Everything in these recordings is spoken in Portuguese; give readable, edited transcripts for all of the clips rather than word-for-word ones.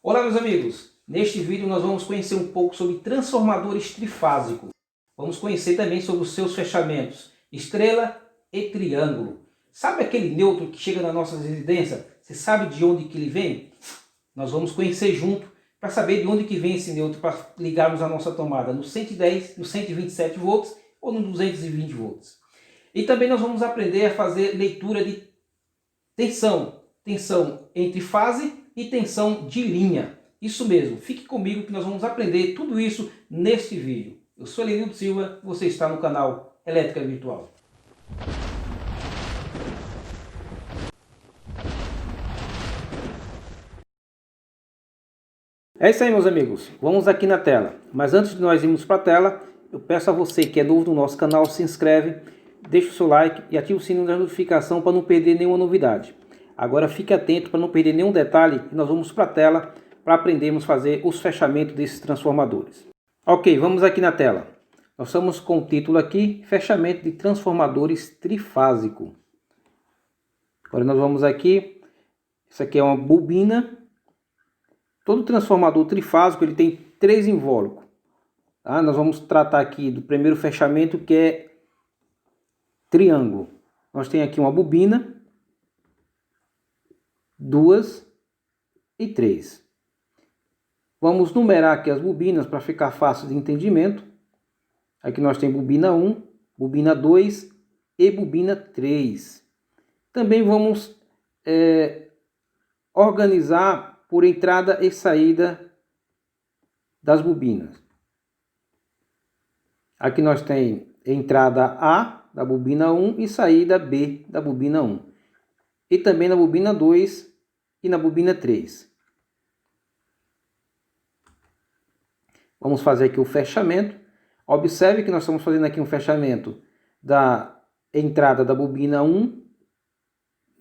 Olá meus amigos, neste vídeo nós vamos conhecer um pouco sobre transformadores trifásicos. Vamos conhecer também sobre os seus fechamentos, estrela e triângulo. Sabe aquele neutro que chega na nossa residência? Você sabe de onde que ele vem? Nós vamos conhecer junto para saber de onde que vem esse neutro para ligarmos a nossa tomada no 110, no 127 volts ou no 220 volts. E também nós vamos aprender a fazer leitura de tensão entre fase e tensão de linha. Isso mesmo, fique comigo que nós vamos aprender tudo isso neste vídeo. Eu sou Elenildo Silva, você está no canal Elétrica Virtual. É isso aí meus amigos, vamos aqui na tela. Mas antes de nós irmos para a tela, eu peço a você que é novo no nosso canal, se inscreve, deixa o seu like e ativa o sininho da notificação para não perder nenhuma novidade. Agora fique atento para não perder nenhum detalhe e nós vamos para a tela para aprendermos a fazer os fechamentos desses transformadores. Ok, vamos aqui na tela. Nós estamos com o título aqui, fechamento de transformadores trifásico. Agora nós vamos aqui, isso aqui é uma bobina. Todo transformador trifásico ele tem 3 invólucros. Tá? Nós vamos tratar aqui do primeiro fechamento que é triângulo. Nós temos aqui uma bobina, 2 e 3. Vamos numerar aqui as bobinas para ficar fácil de entendimento. Aqui nós temos bobina 1, bobina 2 e bobina 3. Também vamos organizar por entrada e saída das bobinas. Aqui nós temos entrada A da bobina 1 e saída B da bobina 1. E também na bobina 2 e na bobina 3. Vamos fazer aqui o fechamento. Observe que nós estamos fazendo aqui um fechamento da entrada da bobina 1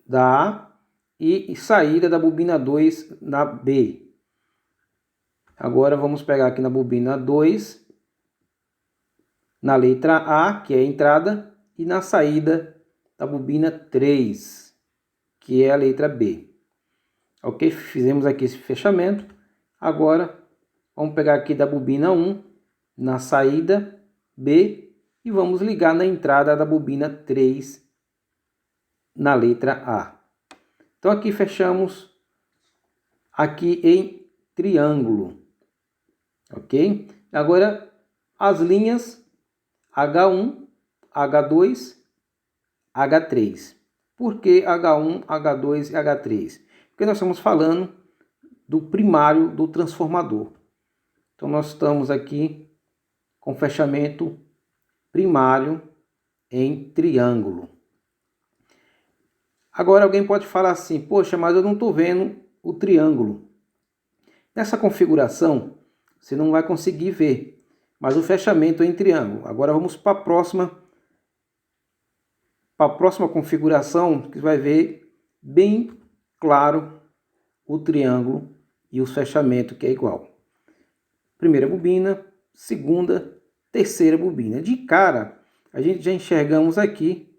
da A e saída da bobina 2 na B. Agora vamos pegar aqui na bobina 2, na letra A, que é a entrada, e na saída da bobina 3, que é a letra B. Ok? Fizemos aqui esse fechamento. Agora vamos pegar aqui da bobina 1, na saída B, e vamos ligar na entrada da bobina 3, na letra A. Então aqui fechamos aqui em triângulo. Ok? Agora as linhas H1, H2, H3. Por que H1, H2 e H3? Porque nós estamos falando do primário do transformador. Então nós estamos aqui com fechamento primário em triângulo. Agora alguém pode falar assim, poxa, mas eu não estou vendo o triângulo. Nessa configuração você não vai conseguir ver, mas o fechamento é em triângulo. Agora vamos para a próxima configuração, que vai ver bem claro o triângulo e o fechamento que é igual. Primeira bobina, segunda, terceira bobina. De cara, a gente já enxergamos aqui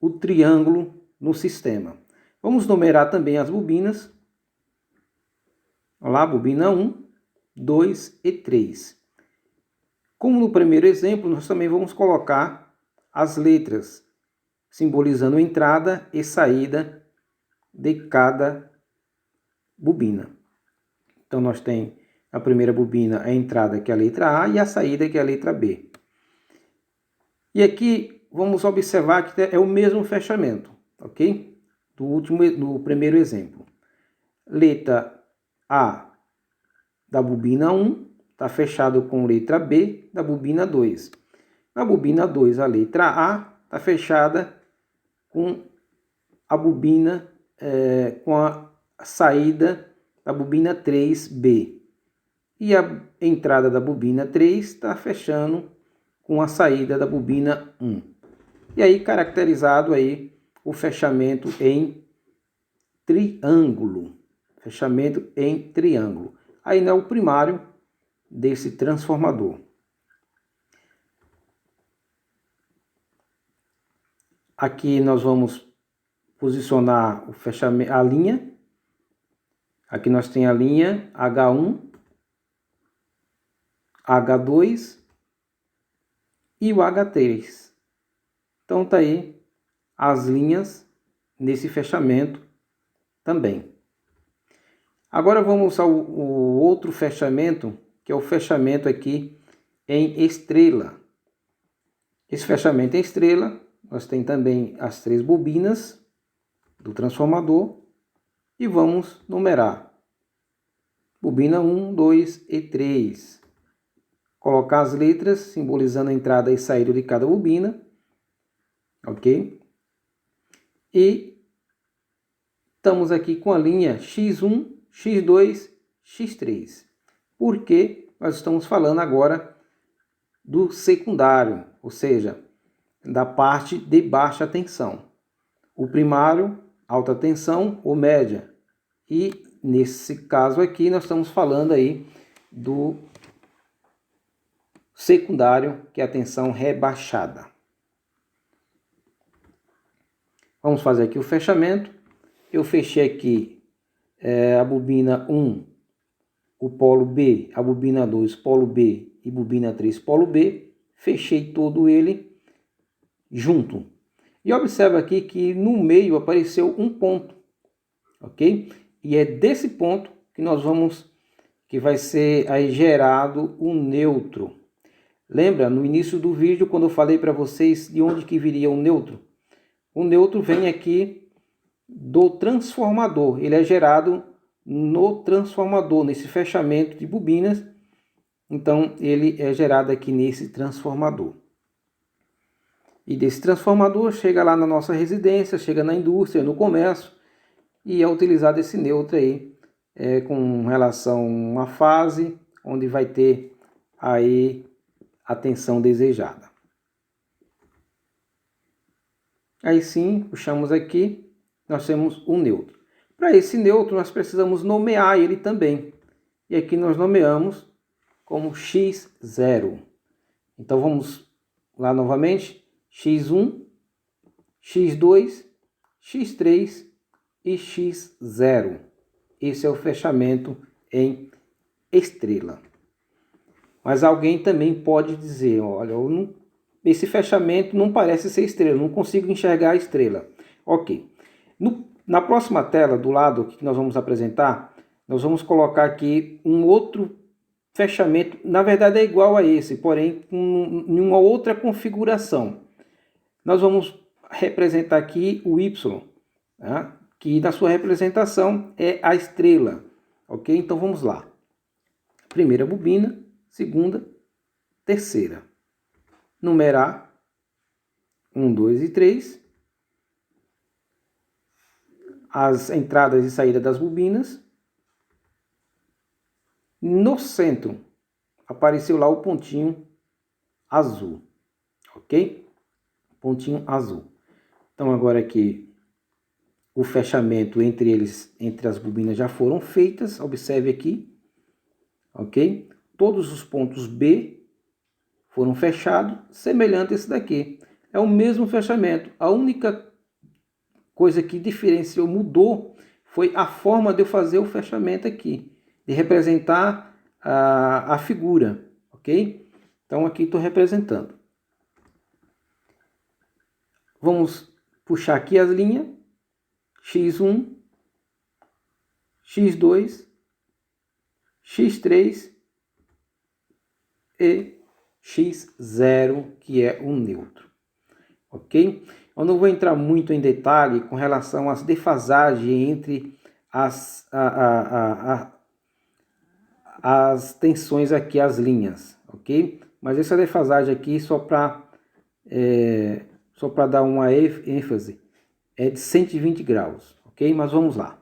o triângulo no sistema. Vamos numerar também as bobinas. Olha lá, bobina 1, 2 e 3. Como no primeiro exemplo, nós também vamos colocar as letras, simbolizando entrada e saída de cada bobina. Então nós temos a primeira bobina, a entrada que é a letra A e a saída que é a letra B. E aqui vamos observar que é o mesmo fechamento, ok? Do primeiro exemplo. Letra A da bobina 1 está fechado com letra B da bobina 2. Na bobina 2, a letra A está fechada com a bobina, com a saída da bobina 3B. E a entrada da bobina 3 está fechando com a saída da bobina 1. E aí caracterizado aí o fechamento em triângulo. Fechamento em triângulo. Aí é o primário desse transformador. Aqui nós vamos posicionar o fechamento, a linha. Aqui nós temos a linha H1, H2 e o H3. Então tá aí as linhas nesse fechamento também. Agora vamos ao outro fechamento, que é o fechamento aqui em estrela. Esse fechamento em estrela, nós temos também as 3 bobinas do transformador e vamos numerar. Bobina 1, 2 e 3. Colocar as letras simbolizando a entrada e saída de cada bobina. Ok? E estamos aqui com a linha X1, X2, X3. Porque nós estamos falando agora do secundário, ou seja, da parte de baixa tensão. O primário, alta tensão ou média. E nesse caso aqui nós estamos falando aí do secundário, que é a tensão rebaixada. Vamos fazer aqui o fechamento. Eu fechei aqui a bobina 1, o polo B, a bobina 2, polo B e bobina 3, polo B. Fechei todo ele junto. E observa aqui que no meio apareceu um ponto, ok? E é desse ponto que vai ser aí gerado o nêutro. Lembra no início do vídeo quando eu falei para vocês de onde que viria o nêutro? O nêutro vem aqui do transformador. Ele é gerado no transformador, nesse fechamento de bobinas. Então ele é gerado aqui nesse transformador. E desse transformador chega lá na nossa residência, chega na indústria, no comércio, e é utilizado esse nêutro aí com relação à fase, onde vai ter aí a tensão desejada. Aí sim, puxamos aqui, nós temos um nêutro. Para esse nêutro nós precisamos nomear ele também. E aqui nós nomeamos como X0. Então vamos lá novamente. X1, X2, X3 e X0. Esse é o fechamento em estrela. Mas alguém também pode dizer, olha, esse fechamento não parece ser estrela, não consigo enxergar a estrela. Ok. Na próxima tela, do lado que nós vamos apresentar, nós vamos colocar aqui um outro fechamento. Na verdade é igual a esse, porém em uma outra configuração. Nós vamos representar aqui o Y, tá? Que na sua representação é a estrela. Ok? Então vamos lá. Primeira bobina, segunda, terceira. Numerar 1, 2 e 3. As entradas e saídas das bobinas. No centro apareceu lá o pontinho azul. Ok? Pontinho azul. Então agora aqui o fechamento entre as bobinas já foram feitas. Observe aqui. Ok? Todos os pontos B foram fechados, semelhante a esse daqui. É o mesmo fechamento. A única coisa que diferenciou, mudou, foi a forma de eu fazer o fechamento aqui, de representar a figura, ok? Então aqui estou representando. Vamos puxar aqui as linhas, X1, X2, X3 e X0, que é o nêutro, ok? Eu não vou entrar muito em detalhe com relação às defasagens entre as tensões aqui, as linhas, ok? Mas essa defasagem aqui, só para dar uma ênfase, é de 120 graus, ok? Mas vamos lá.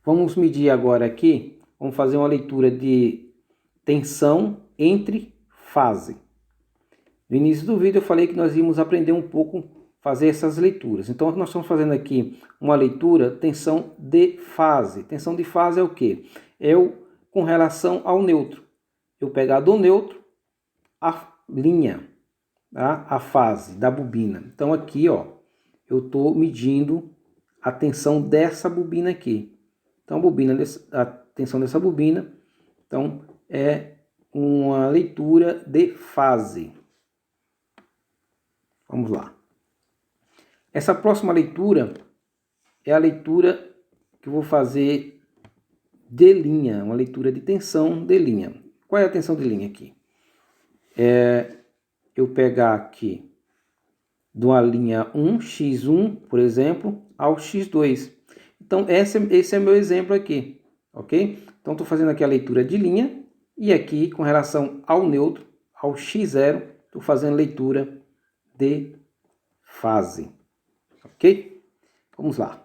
Vamos medir agora aqui, vamos fazer uma leitura de tensão entre fase. No início do vídeo eu falei que nós íamos aprender um pouco fazer essas leituras. Então nós estamos fazendo aqui uma leitura tensão de fase. Tensão de fase é o quê? É com relação ao nêutro. Eu pegar do nêutro a linha, tá? A fase da bobina. Então aqui, ó, eu estou medindo a tensão dessa bobina aqui. Então, a tensão dessa bobina, então, é uma leitura de fase. Vamos lá. Essa próxima leitura é a leitura que eu vou fazer de linha, uma leitura de tensão de linha. Qual é a tensão de linha aqui? Eu pegar aqui de uma linha 1, x1, por exemplo, ao x2. Então, esse é meu exemplo aqui, ok? Então, estou fazendo aqui a leitura de linha e aqui, com relação ao neutro, ao x0, estou fazendo leitura de fase, ok? Vamos lá.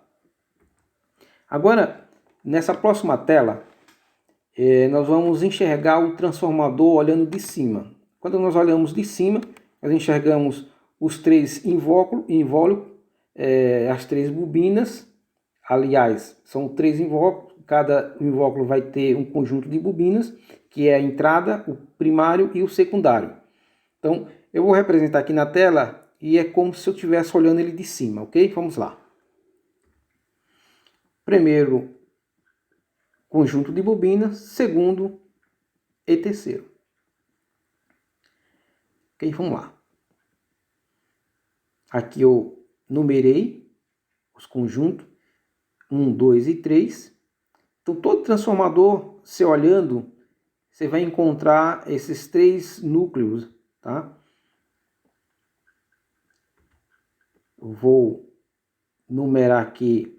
Agora, nessa próxima tela, nós vamos enxergar o transformador olhando de cima. Quando nós olhamos de cima, nós enxergamos os três invólucros, as três bobinas. Aliás, são três invólucros, cada invólucro vai ter um conjunto de bobinas, que é a entrada, o primário e o secundário. Então, eu vou representar aqui na tela e é como se eu estivesse olhando ele de cima, ok? Vamos lá. Primeiro conjunto de bobinas, segundo e terceiro. Ok, vamos lá. Aqui eu numerei os conjuntos 1, 2 e 3. Então, todo transformador, você olhando, você vai encontrar esses três núcleos, tá? Eu vou numerar aqui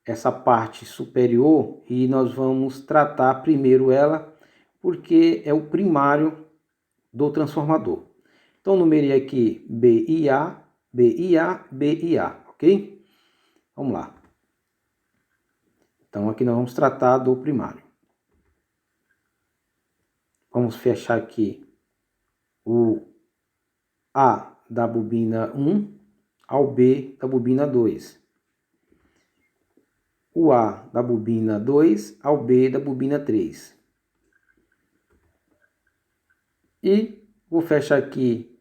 essa parte superior e nós vamos tratar primeiro ela, porque é o primário do transformador. Então, numerei aqui B e A, B e A, B e A, ok? Vamos lá. Então, aqui nós vamos tratar do primário. Vamos fechar aqui o A da bobina 1 ao B da bobina 2. O A da bobina 2 ao B da bobina 3. E vou fechar aqui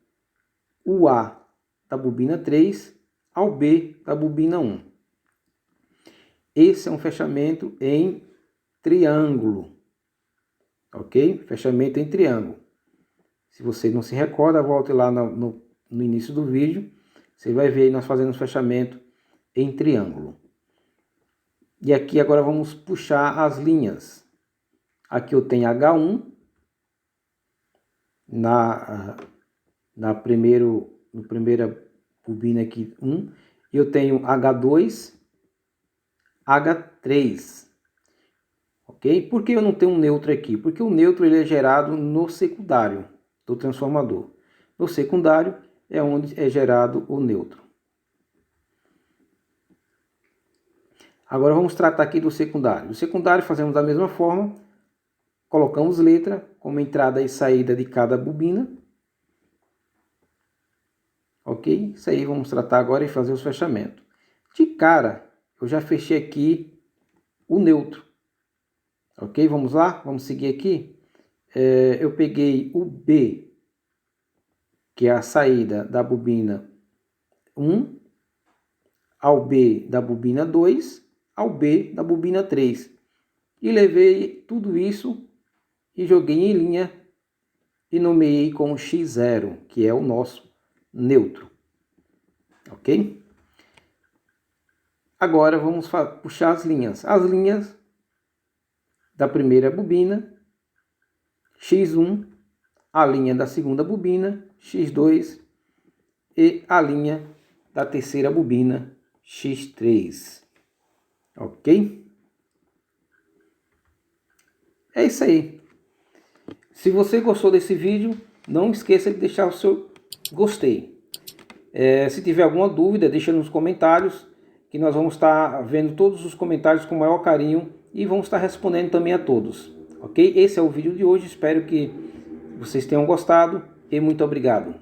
o A da bobina 3 ao B da bobina 1. Esse é um fechamento em triângulo, ok? Fechamento em triângulo. Se você não se recorda, volte lá no início do vídeo. Você vai ver nós fazendo fechamento em triângulo. E aqui agora vamos puxar as linhas. Aqui eu tenho H1 na primeira bobina aqui 1. E eu tenho H2, H3. Ok? Por que eu não tenho um neutro aqui? Porque o neutro ele é gerado no secundário do transformador. No secundário é onde é gerado o neutro. Agora vamos tratar aqui do secundário. O secundário fazemos da mesma forma. Colocamos letra como entrada e saída de cada bobina. Ok? Isso aí vamos tratar agora e fazer os fechamentos. De cara, eu já fechei aqui o neutro. Ok? Vamos lá? Vamos seguir aqui. Eu peguei o B, que é a saída da bobina 1, ao B da bobina 2, ao B da bobina 3. E levei tudo isso e joguei em linha e nomeei como X0, que é o nosso neutro. Ok? Agora vamos puxar as linhas. As linhas da primeira bobina, X1, a linha da segunda bobina, X2, e a linha da terceira bobina, X3. Ok? É isso aí. Se você gostou desse vídeo, não esqueça de deixar o seu gostei. Se tiver alguma dúvida, deixa nos comentários, que nós vamos estar vendo todos os comentários com o maior carinho e vamos estar respondendo também a todos. Ok? Esse é o vídeo de hoje, espero que vocês tenham gostado e muito obrigado.